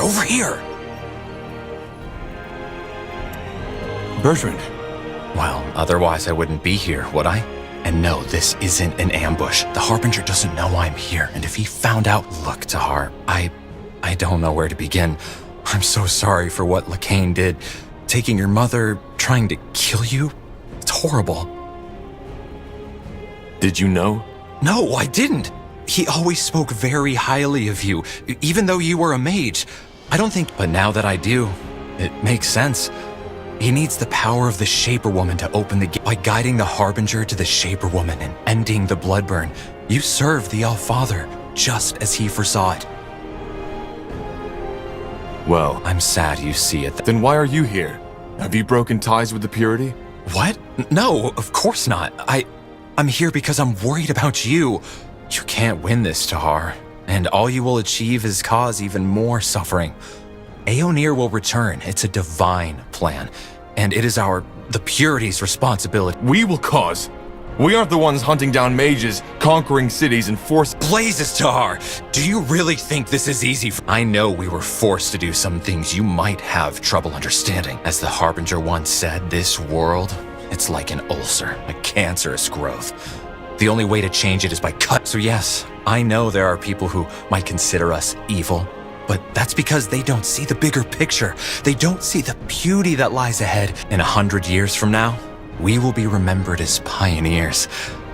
Over here! Bertrand. Well, otherwise I wouldn't be here, would I? And no, this isn't an ambush. The Harbinger doesn't know I'm here, and if he found out, look, Tahar, I don't know where to begin. I'm so sorry for what Lacane did. Taking your mother, trying to kill you? It's horrible. Did you know? No, I didn't. He always spoke very highly of you, even though you were a mage. I don't think, but now that I do, it makes sense. He needs the power of the Shaper Woman to open the gate. By guiding the Harbinger to the Shaper Woman and ending the Bloodburn, you serve the All-Father, just as he foresaw it. Well, I'm sad you see it. Then why are you here? Have you broken ties with the Purity? What? No, of course not. I'm here because I'm worried about you. You can't win this, Tahar. And all you will achieve is cause even more suffering. Aeonir will return. It's a divine plan. And it is the Purity's responsibility. We will cause. We aren't the ones hunting down mages, conquering cities, and forcing— Blazes, Tahar! Do you really think this is easy? I know we were forced to do some things you might have trouble understanding. As the Harbinger once said, this world, it's like an ulcer, a cancerous growth. The only way to change it is by cut. So yes, I know there are people who might consider us evil, but that's because they don't see the bigger picture. They don't see the beauty that lies ahead. In 100 years from now, we will be remembered as pioneers,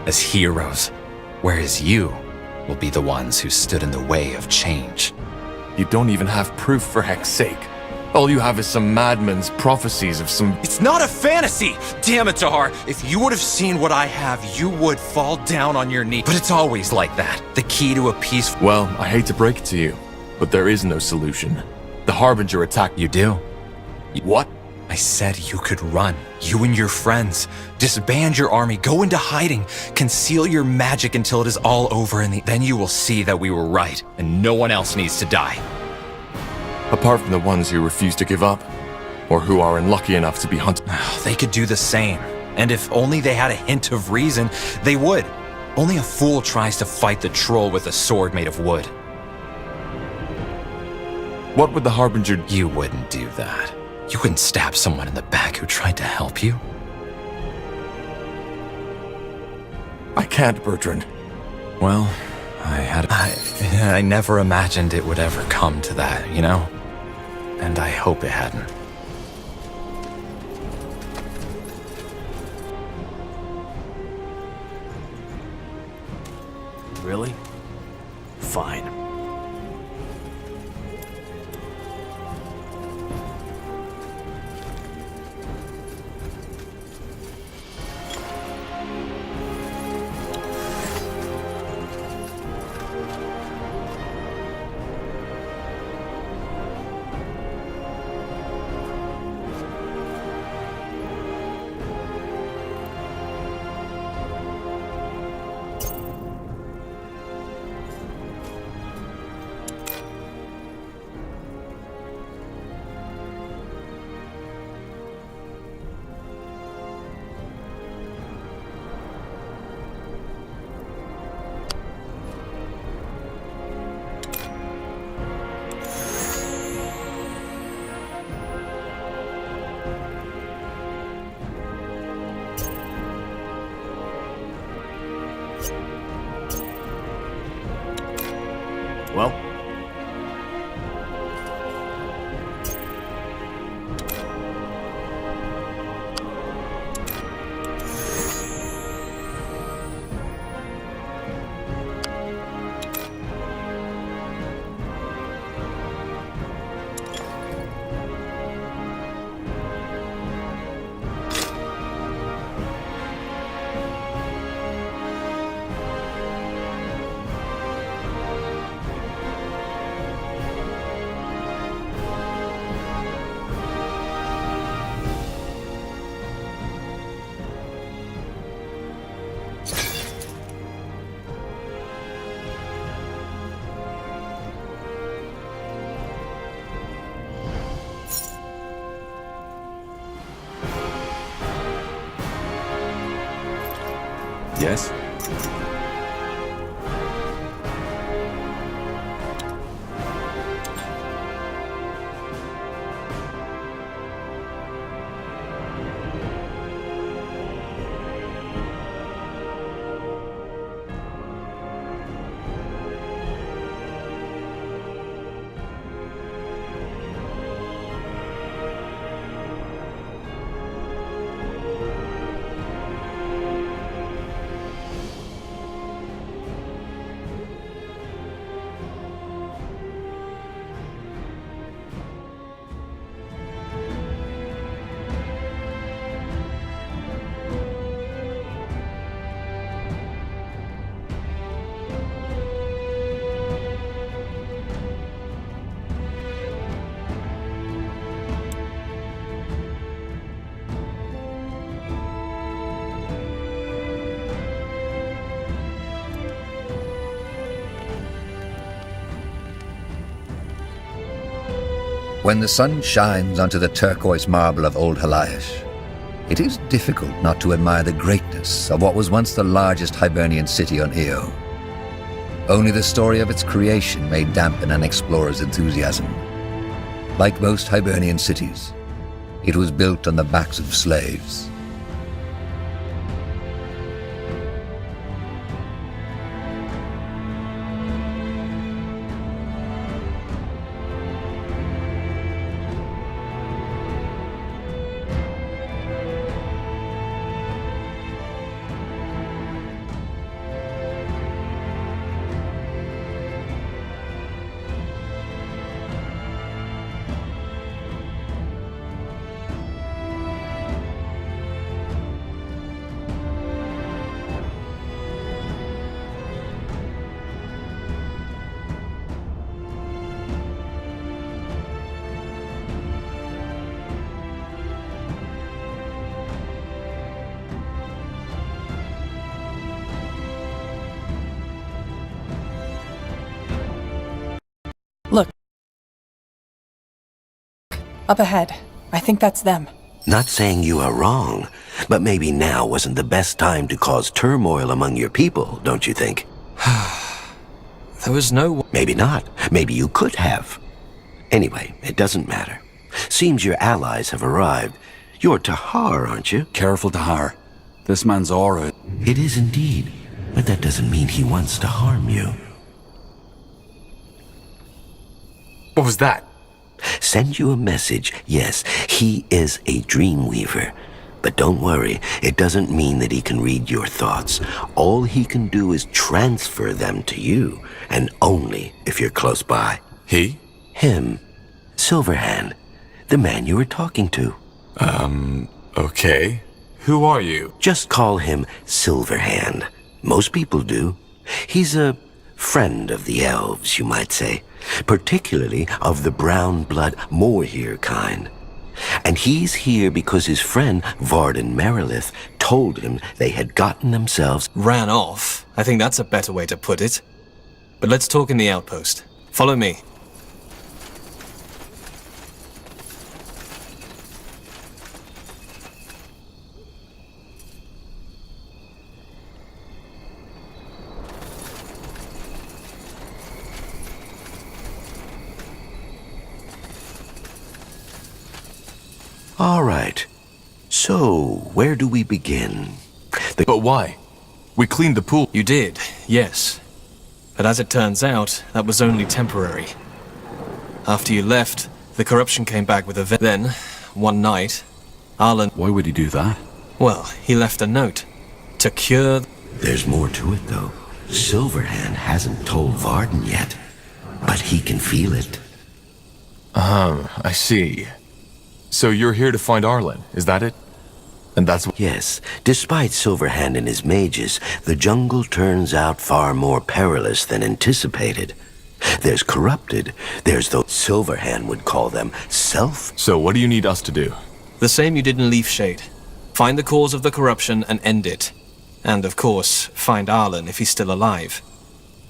as heroes, whereas you will be the ones who stood in the way of change. You don't even have proof, for heck's sake. All you have is some madman's prophecies of some— It's not a fantasy! Damn it, Tahar! If you would have seen what I have, you would fall down on your knee. But it's always like that. The key to a peaceful— Well, I hate to break it to you, but there is no solution. The Harbinger attacked— You do? What? I said you could run. You and your friends. Disband your army, go into hiding, conceal your magic until it is all over, and then you will see that we were right, and no one else needs to die. Apart from the ones who refuse to give up, or who are unlucky enough to be hunted. They could do the same. And if only they had a hint of reason, they would. Only a fool tries to fight the troll with a sword made of wood. What would the Harbinger— You wouldn't do that. You wouldn't stab someone in the back who tried to help you. I can't, Bertrand. Well, I never imagined it would ever come to that, you know? And I hope it hadn't. Really? Fine. Yes? When the sun shines onto the turquoise marble of Old Halayish, it is difficult not to admire the greatness of what was once the largest Hibernian city on Io. Only the story of its creation may dampen an explorer's enthusiasm. Like most Hibernian cities, it was built on the backs of slaves. Look. Up ahead. I think that's them. Not saying you are wrong, but maybe now wasn't the best time to cause turmoil among your people, don't you think? There was no... Maybe not. Maybe you could have. Anyway, it doesn't matter. Seems your allies have arrived. You're Tahar, aren't you? Careful, Tahar. This man's aura... It is indeed, but that doesn't mean he wants to harm you. What was that? Send you a message. Yes, he is a dreamweaver. But don't worry, it doesn't mean that he can read your thoughts. All he can do is transfer them to you, and only if you're close by. He? Him. Silverhand. The man you were talking to. Okay. Who are you? Just call him Silverhand. Most people do. He's a friend of the elves, you might say. Particularly of the brown blood Moorhere kind. And he's here because his friend Varden Merilith told him they had gotten themselves... ran off. I think that's a better way to put it. But let's talk in the outpost. Follow me. All right. So, where do we begin? But why? We cleaned the pool. You did, yes. But as it turns out, that was only temporary. After you left, the corruption came back with a Then, one night, Arlen... Why would he do that? Well, he left a note. To cure... There's more to it, though. Silverhand hasn't told Varden yet. But he can feel it. I see. So you're here to find Arlen, is that it? And that's what... Yes, despite Silverhand and his mages, the jungle turns out far more perilous than anticipated. There's corrupted, there's those Silverhand would call them self... So what do you need us to do? The same you did in Leafshade. Find the cause of the corruption and end it. And, of course, find Arlen if he's still alive.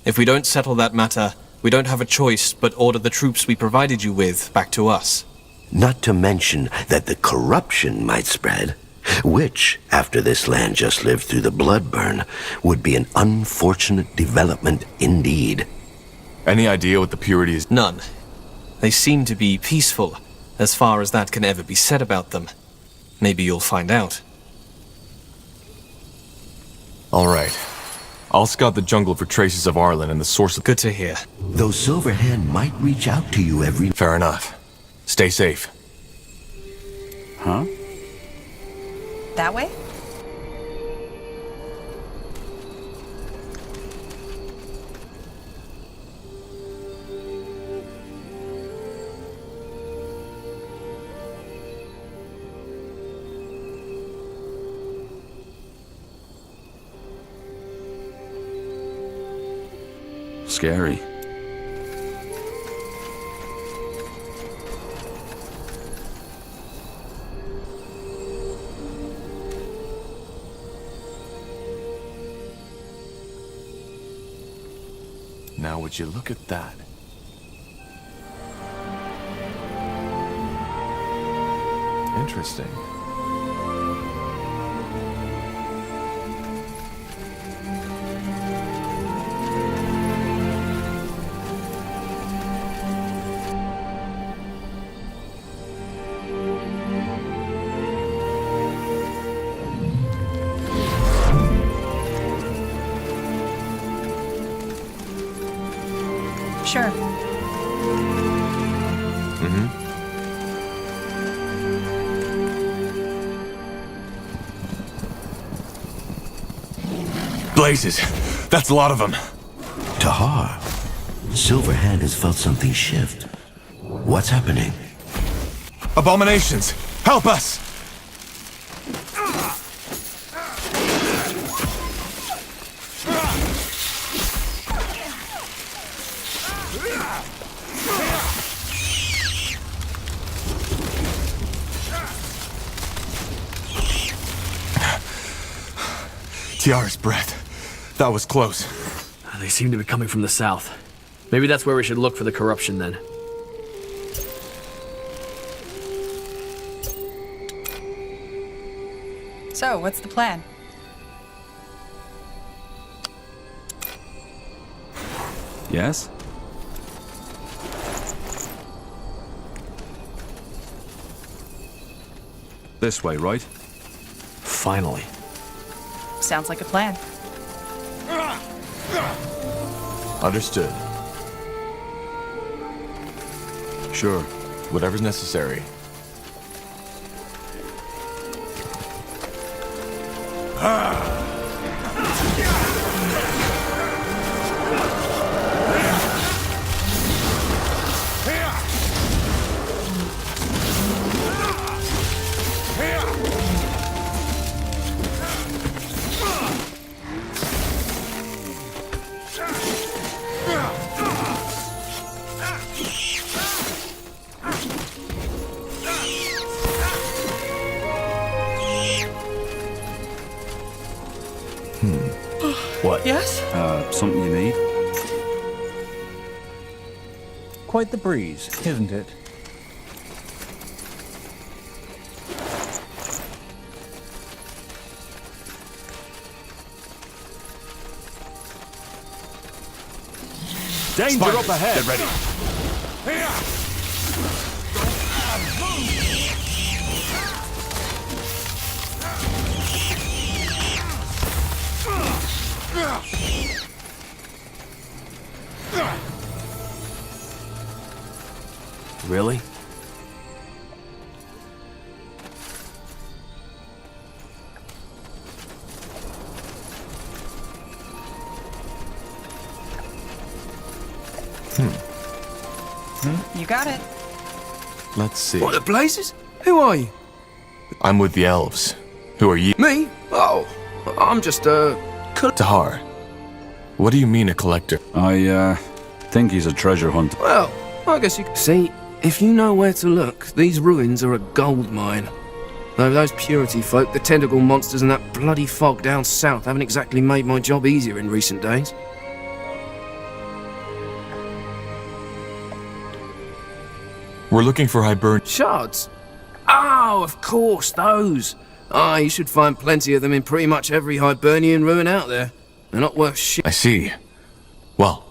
If we don't settle that matter, we don't have a choice but order the troops we provided you with back to us. Not to mention that the corruption might spread. which, after this land just lived through the Bloodburn, would be an unfortunate development indeed. Any idea what the purity is? None. They seem to be peaceful, as far as that can ever be said about them. Maybe you'll find out. All right. I'll scout the jungle for traces of Arlen and the source of... Good to hear. Though Silverhand might reach out to you every... Fair enough. Stay safe. Huh? That way? Scary. Now would you look at that? Interesting. Sure. Blazes! That's a lot of them. Tahar, Silverhand has felt something shift. What's happening? Abominations! Help us! Tiara's breath. That was close. They seem to be coming from the south. Maybe that's where we should look for the corruption then. So, what's the plan? Yes? This way, right? Finally. Sounds like a plan. Understood. Sure. Whatever's necessary. What? Yes? Something you need? Quite the breeze, isn't it? Danger up ahead! Get ready. Really? You got it. Let's see. What the blazes? Who are you? I'm with the elves. Who are you? Me? Oh, I'm just Tahar. What do you mean a collector? I think he's a treasure hunter. well, I guess you can see. If you know where to look, these ruins are a gold mine. Though those purity folk, the tentacle monsters and that bloody fog down south haven't exactly made my job easier in recent days. We're looking for Hibern. Shards? Oh, of course, those. Ah, you should find plenty of them in pretty much every Hibernian ruin out there. They're not worth shit. I see. Well,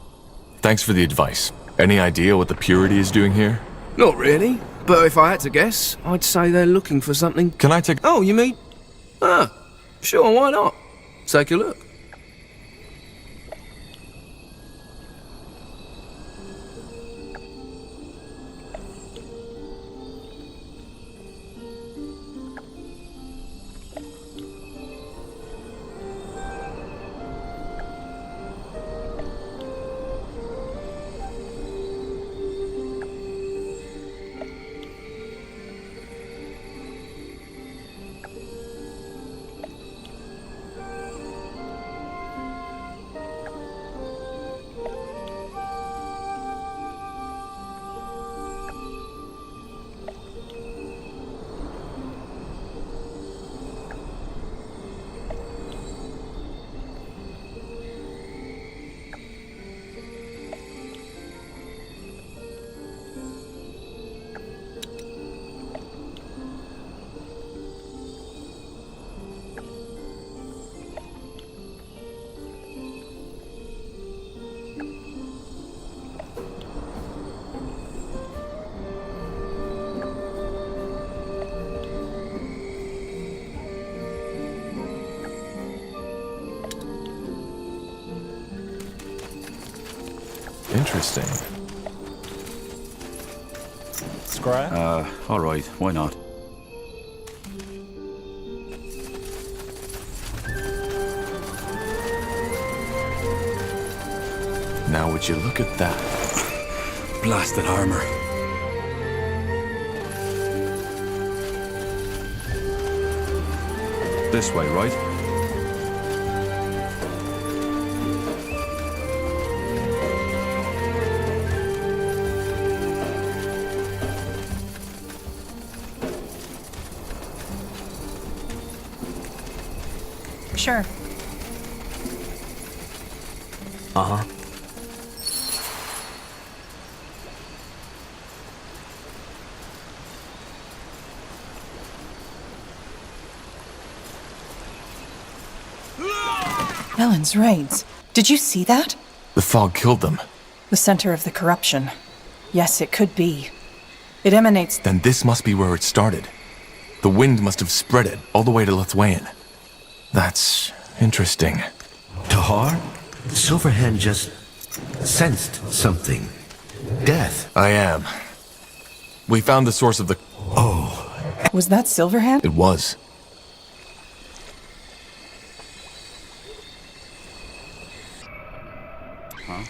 thanks for the advice. Any idea what the Purity is doing here? Not really, but if I had to guess, I'd say they're looking for something. Can I take... Oh, you mean? Ah, sure, why not? Take a look. Interesting. Scrap? Alright, why not? Now would you look at that? Blasted armor. This way, right? Sure. Uh-huh. Ellen's raids. Did you see that? The fog killed them. The center of the corruption. Yes, it could be. It emanates... Then this must be where it started. The wind must have spread it all the way to Lithuania. That's interesting. Tahar? Silverhand just sensed something. Death. I am. We found the source of the... Oh. Was that Silverhand? It was. Huh?